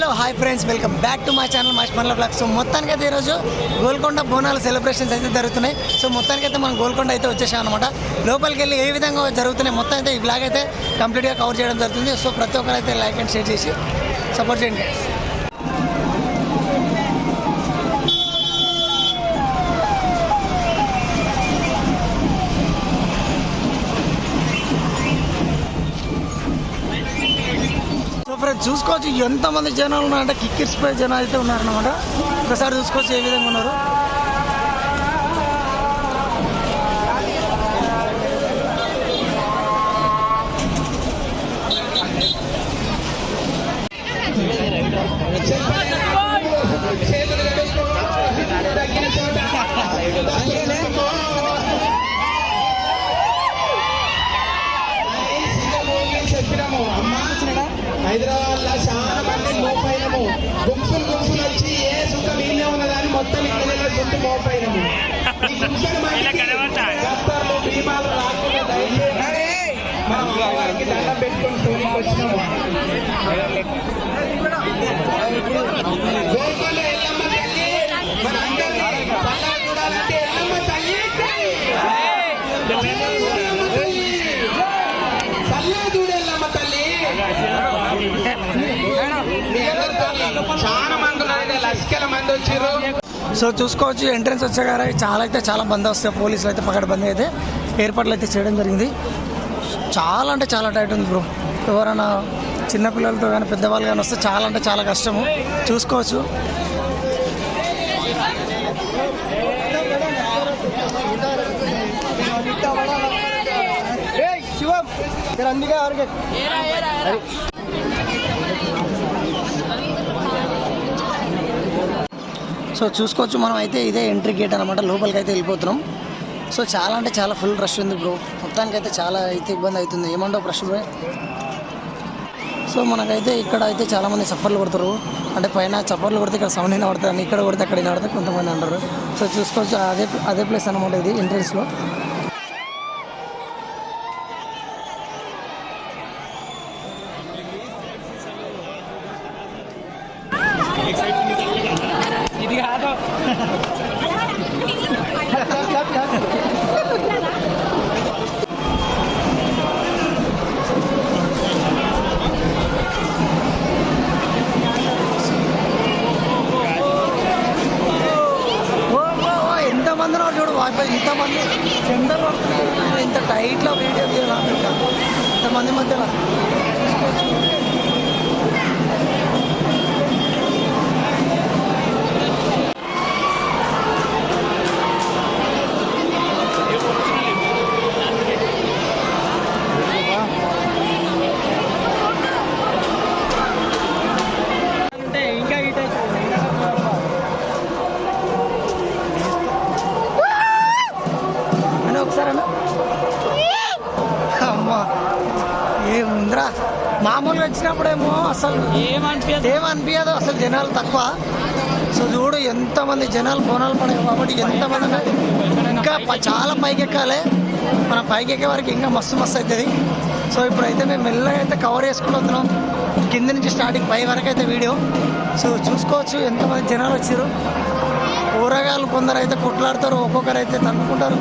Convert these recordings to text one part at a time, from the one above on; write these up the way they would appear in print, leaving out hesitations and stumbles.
Hello hi friends, welcome back to my channel మష్మన్ల blog. So మొత్తానికైతే ఈరోజు గోల్కొండ బోనాల సెలబ్రేషన్స్ అయితే జరుగుతున్నాయి. సో మొత్తానికైతే మనం గోల్కొండ అయితే వచ్చేసాం అనమాట. లోపలికి వెళ్ళి ఏ విధంగా జరుగుతున్నాయి మొత్తం అయితే ఈ బ్లాగ్ అయితే కంప్లీట్గా కవర్ చేయడం జరుగుతుంది. సో ప్రతి ఒక్కరు అయితే లైక్ అండ్ షేర్ చేసి సపోర్ట్ చేయండి. ఫ్రెండ్స్ చూసుకోవచ్చు ఎంతమంది జనాలు ఉన్నారంటే కిక్కిరిసిపోయే జనాలు అయితే ఉన్నారన్నమాట. ఒకసారి చూసుకోవచ్చు ఏ విధంగా ఉన్నారు. హైదరాబాద్ లో చాలా మంది మోపైనము గుంపులు వచ్చి ఏ సుఖ వీళ్ళే ఉన్నదాన్ని మొత్తం ఇక్కడ చుట్టూ మోపైనము ఈ గుంపులు భీమాలు రాకుండా దయచేసి మన వారికి దండం పెట్టుకొని స్టోరీకి వచ్చినాము. గోల్కొండ ఎల్లమ్మ తల్లి మన అందరినీ చూడాలంటే ఎల్లమ్మ తల్లి ఎల్లమ్మ తల్లి చాలా మంది ఉన్నారు, లక్షల మంది వచ్చారు. సో చూసుకోవచ్చు ఎంట్రన్స్ వచ్చాక చాలా బందోబస్తు పోలీసులు అయితే పకడ్బందీ అయితే ఏర్పాట్లు అయితే చేయడం జరిగింది. చాలా అంటే చాలా టైట్ ఉంది బ్రో. ఎవరైనా చిన్నపిల్లలతో కానీ పెద్దవాళ్ళు కానీ వస్తే చాలా అంటే చాలా కష్టము. చూసుకోవచ్చు సో చూసుకోవచ్చు మనం అయితే ఇదే ఎంట్రీ గేట్ అనమాట. లోపలికి అయితే వెళ్ళిపోతున్నాం. సో చాలా అంటే చాలా ఫుల్ రష్ ఉంది బ్రో. మొత్తానికైతే చాలా అయితే ఇబ్బంది అవుతుంది. ఏమంటావు రష్ బ్రో? సో మనకైతే ఇక్కడ అయితే చాలామంది చప్పర్లు కొడతారు. అంటే పైన చప్పర్లు కొడితే ఇక్కడ సౌండ్ అయినా పడుతుంది, ఇక్కడ కొడితే అక్కడ అయినా పడితే కొంతమంది అంటారు. సో చూసుకోవచ్చు అదే ప్లేస్ అనమాట ఇది ఎంట్రన్స్లో. ఇది కాదు ఎంతమంది చూడు వాయిపై ఇంతమంది సెంటర్ ఇంత టైట్లో వీడియో తీయాలి ఇంతమంది మధ్యలో. అమ్మా ఏముందిరా, మామూలుగా వచ్చినప్పుడేమో అసలు ఏమనిపించదు, అసలు జనాలు తక్కువ. సో చూడు ఎంతమంది జనాలు బోనాలు పడగ కాబట్టి ఎంతమంది ఇంకా చాలా పైకి ఎక్కాలి. మనం పైకి ఎక్కే వరకు ఇంకా మస్తు అవుతుంది. సో ఇప్పుడైతే మేము మెల్లగా అయితే కవర్ చేసుకుని వస్తున్నాం కింద నుంచి స్టార్టింగ్ పై వరకు అయితే వీడియో. సో చూసుకోవచ్చు ఎంతమంది జనాలు వచ్చారు. ఊరగాళ్ళు కొందరు అయితే కొట్లాడతారు, ఒక్కొక్కరు అయితే తన్నుకుంటారు.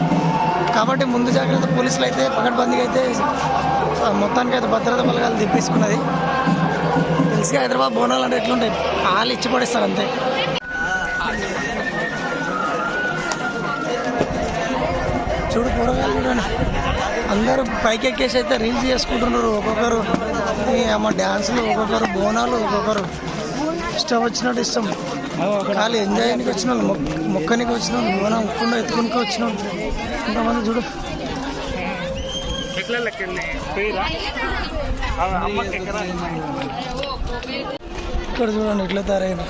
కాబట్టి ముందు జాగ్రత్త పోలీసులు అయితే పకడ్బందీగా అయితే మొత్తానికి అయితే భద్రత బలగాలు తెప్పించుకున్నది. తెలుసుగా హైదరాబాద్ బోనాలు అంటే ఎట్లుంటాయి, వాళ్ళు ఇచ్చి పడిస్తారు అంతే. చూడు కూరగాయలు చూడండి, అందరూ పైకి ఎక్కేసి అయితే రీల్స్ చేసుకుంటున్నారు. ఒక్కొక్కరు అమ్మ డ్యాన్సులు, ఒక్కొక్కరు బోనాలు, ఒక్కొక్కరు ఇష్టం వచ్చినట్టు ఇష్టం. ఖాళీ ఎంజాయ్కి వచ్చిన వాళ్ళు, మొక్కనికి వచ్చిన వాళ్ళు, బోనం ఉప్పుకుండా ఎత్తుకునికి వచ్చిన వాళ్ళు కొంతమంది చూడు. ఇక్కడ చూడండి ఎట్లా తయారైన.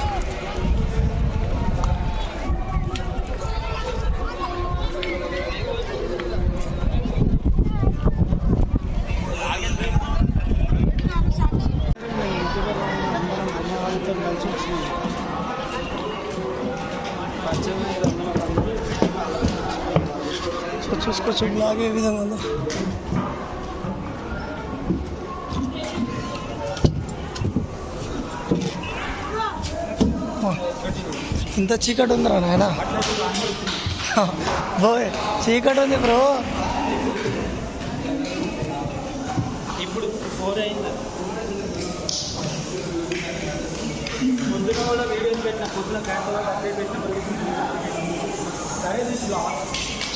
చూసుకోవచ్చు బ్లాగ్ ఏ విధంగా ఉందో. ఇంత చీకటి ఉందిరా నాయన. బోయ్ చీకటి ఉంది బ్రో. ఇప్పుడు 4 అయింది. ముందున కూడా వీడియోస్ పెట్టిన పొద్దున క్యాంటీన్ అప్డేట్ పెట్టిన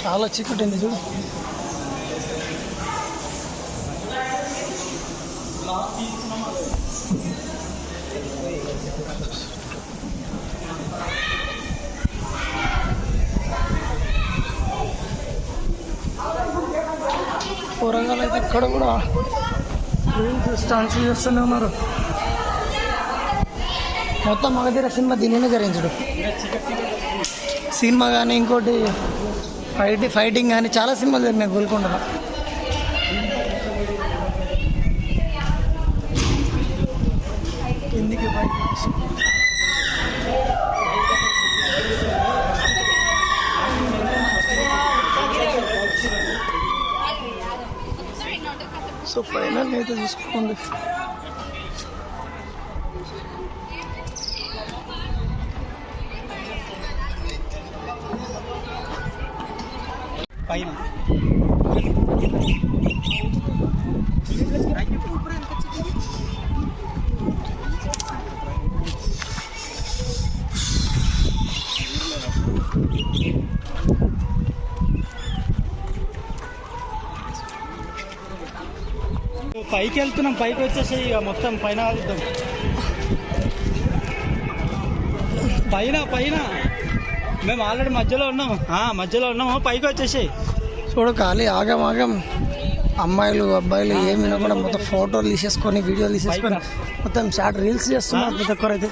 చాలా చీకటి ఉంది చూడు. కూరగాయలు అయితే ఇక్కడ కూడా రీల్స్ స్టాన్స్ చేస్తూనే ఉన్నారు. మొత్తం మగధీర సినిమా దీనినే జరిగించడు. సినిమా కానీ ఇంకోటి ఫైటింగ్ కానీ చాలా సినిమాలు జరిగినాయి గోల్కొండలో. కిందికి సో ఫైనల్ అయితే చూసుకోండి. పైన పైకి వెళ్తున్నాం. పైకి వచ్చేసి ఇక మొత్తం పైన ఆగుతాం. పైన పైన మేము ఆల్రెడీ మధ్యలో ఉన్నాము. పైకి వచ్చేసి చూడు ఖాళీ ఆగం అమ్మాయిలు అబ్బాయిలు ఏమైనా కూడా మొత్తం ఫోటోలు తీసేసుకొని వీడియోలు తీసేసుకొని మొత్తం షార్ట్ రీల్స్ చేస్తున్నారు ప్రతి ఒక్కరైతే.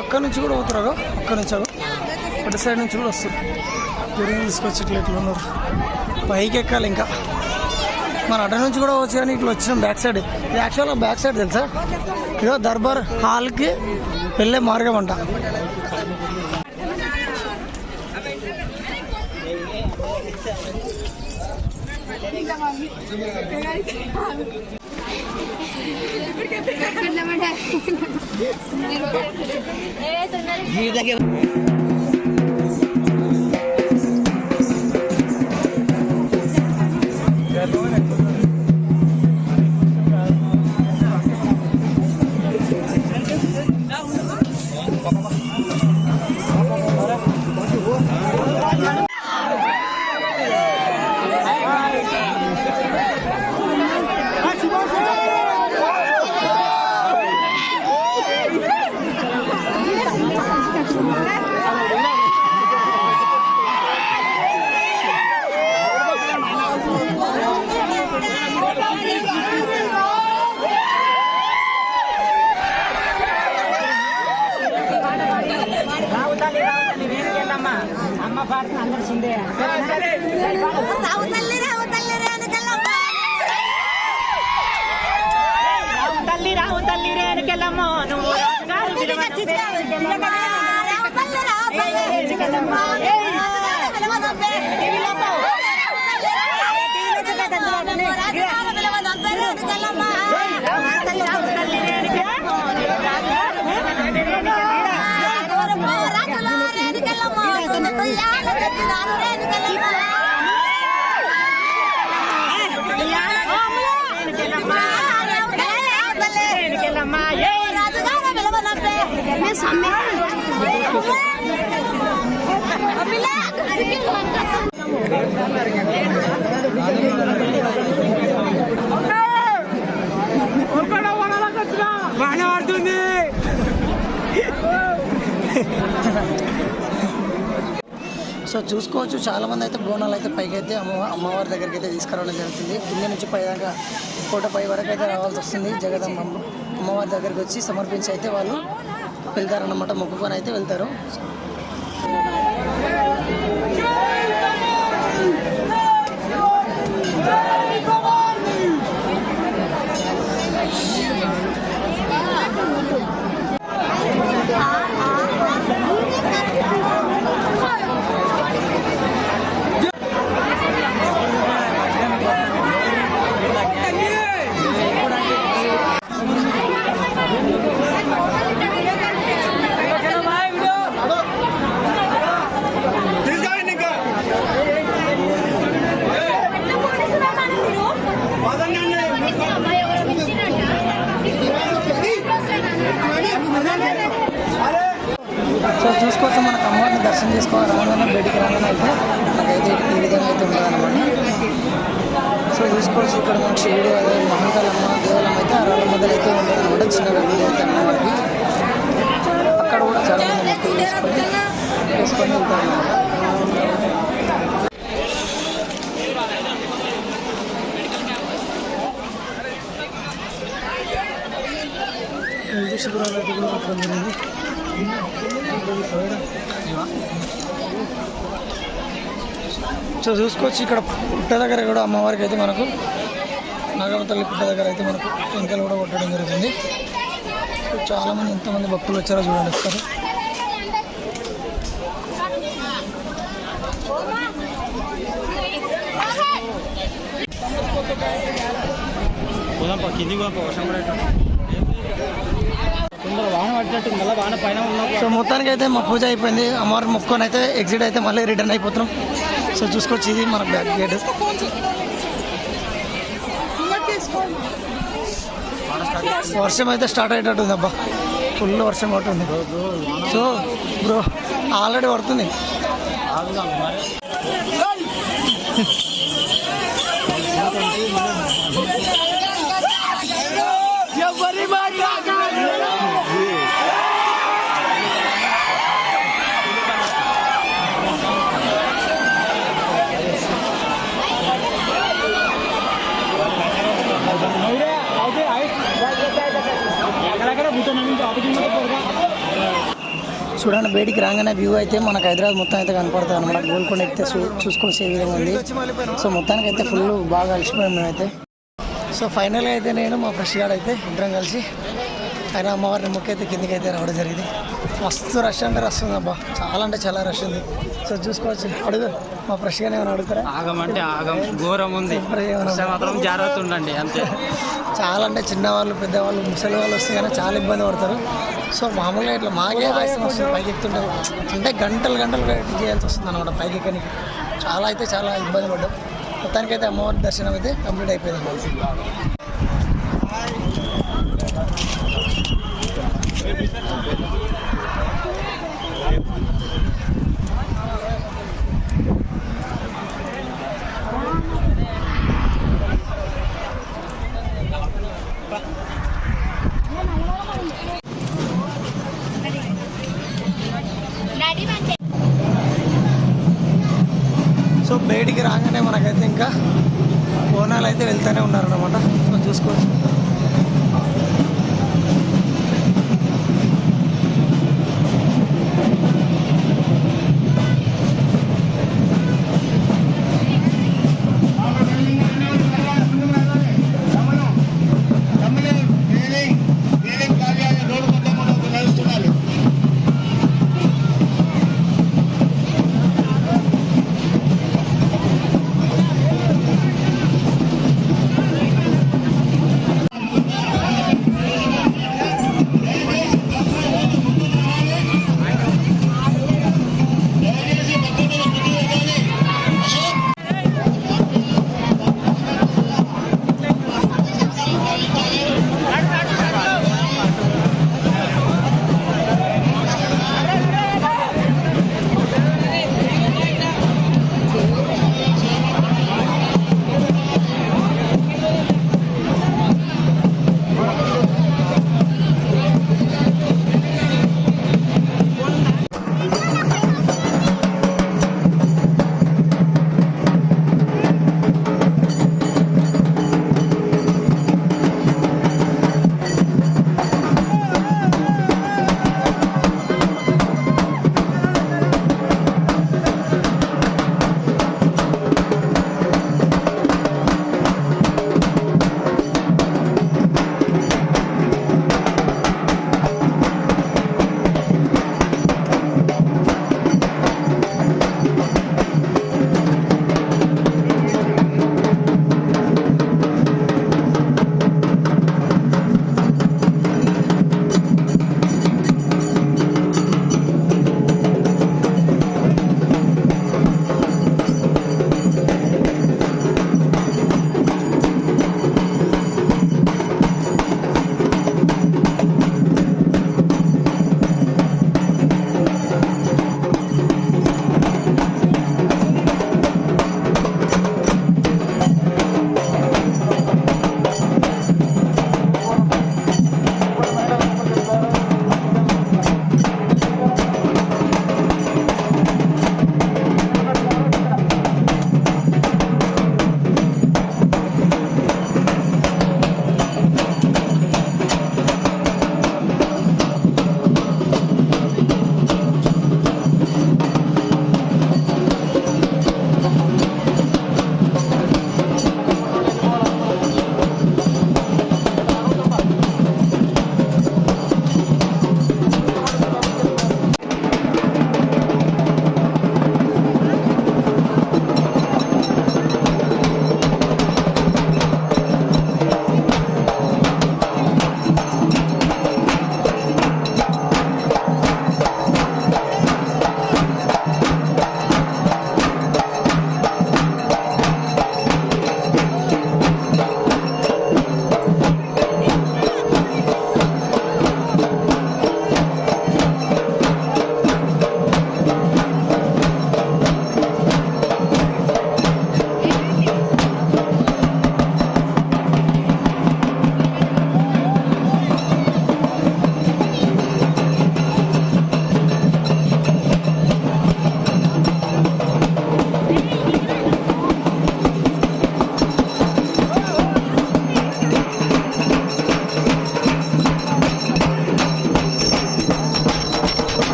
అక్కడి నుంచి కూడా పోతారు. అక్కడి నుంచి అటు సైడ్ నుంచి కూడా వస్తారు. తిరిగి తీసుకొచ్చి ఇట్లా ఉన్నారు. పైకి ఎక్కాలి ఇంకా. మన అటు నుంచి కూడా వచ్చి కానీ ఇట్లా వచ్చినాం బ్యాక్ సైడ్. ఇది యాక్చువల్గా బ్యాక్ సైడ్ తెలుసా, ఇదో దర్బార్ హాల్కి వెళ్ళే మార్గం అంట. అమ్మ పాడుతున్న అందరు చిందే రావు తల్లి రేణుకెళ్ళమ్మో నువ్వు బాగా ఆడుతుంది. సో చూసుకోవచ్చు చాలామంది అయితే బోనాలు అయితే పైకి అయితే అమ్మవారి దగ్గరికి అయితే తీసుకురావడం జరుగుతుంది. కింద నుంచి పైదాకా కోటపై వరకు అయితే రావాల్సి వస్తుంది. జగదమ్మ అమ్మవారి దగ్గరికి వచ్చి సమర్పించి అయితే వాళ్ళు వెళ్తారన్నమాట. మొక్కుకొని అయితే వెళ్తారు. చూసుకోవచ్చు ఇక్కడ మనకి శివుడు అదే మహంకాళమ్మ దేవాలయం అయితే ఆ రాళ్ళ మధ్యలో అయితే ఉంటుంది అనమాట. చిన్నగా గుడి అయితే అమ్మవారికి అక్కడ కూడా చాలా మంది మొక్కులు వేసుకొని వెళ్తారు అనమాట. హెల్త్ శిబిరాలు అయితే కూడా పెట్టడం జరిగింది. సో చూసుకోవచ్చు ఇక్కడ పుట్ట దగ్గర కూడా అమ్మవారికి అయితే మనకు నాగమ్మ తల్లి పుట్ట దగ్గర అయితే మనకు టెంకాయలు కూడా కొట్టడం జరుగుతుంది. సో చాలామంది ఎంతమంది భక్తులు వచ్చారో చూడండి ఒకసారి. కిందికి వర్షం వాన పట్టినట్టు మళ్ళీ వాన పైన ఉన్నా. సో మొత్తానికి అయితే మా పూజ అయిపోయింది. అమ్మవారి మొక్కుకొని అయితే ఎగ్జిట్ అయితే మళ్ళీ రిటర్న్ అయిపోతున్నాం. సో చూసుకోవచ్చు ఇది మన బ్యాక్ గేట్. వర్షం అయితే స్టార్ట్ అయ్యేటట్టుంది అబ్బా, ఫుల్ వర్షం పడుతుంది. సో బ్రో ఆల్రెడీ పడుతుంది. చూడండి బయటికి రాగానే వ్యూ అయితే మనకు హైదరాబాద్ మొత్తం అయితే కనపడుతుంది అనమాట. గోల్కొండ అయితే చూసుకోవాల్సే విధంగా ఉంది. సో మొత్తానికి అయితే ఫుల్ బాగా అలసిపోయాం మేమైతే. సో ఫైనల్గా అయితే నేను మా ఫ్రెష్ గార్డ్ అయితే ఇద్దరం కలిసి ఆయన అమ్మవారిని మొక్క అయితే కిందికి అయితే రావడం జరిగింది. మస్తు రష్ అంటే రష్ ఉంది అబ్బా, చాలా అంటే చాలా రష్ ఉంది. సో చూసుకోవచ్చు. అడుగు మా ఫ్రెష్ గానే ఏమైనా అడుగుతారా? ఆగమంటే ఆగం ఘోరం ఉంది, మాత్రం జాగ్రత్త ఉండండి అంతే. చాలా అంటే చిన్నవాళ్ళు పెద్దవాళ్ళు ముసలి వాళ్ళు వస్తే కానీ చాలా ఇబ్బంది పడతారు. సో మామూలుగా ఇట్లా మాకే ఆయాసం వస్తుంది పైకి ఎక్కుతుంటే, అంటే గంటలు వెయిట్ చేయాల్సి వస్తుంది అనమాట పైకి ఎక్కడానికి. చాలా అయితే చాలా ఇబ్బంది పడ్డాం. మొత్తానికైతే అమ్మవారి దర్శనం అయితే కంప్లీట్ అయిపోయింది అన్నమాట. సో బయటికి రాగానే మనకైతే ఇంకా బోనాలు అయితే వెళ్తూనే ఉన్నారన్నమాట. సో చూసుకోవచ్చు.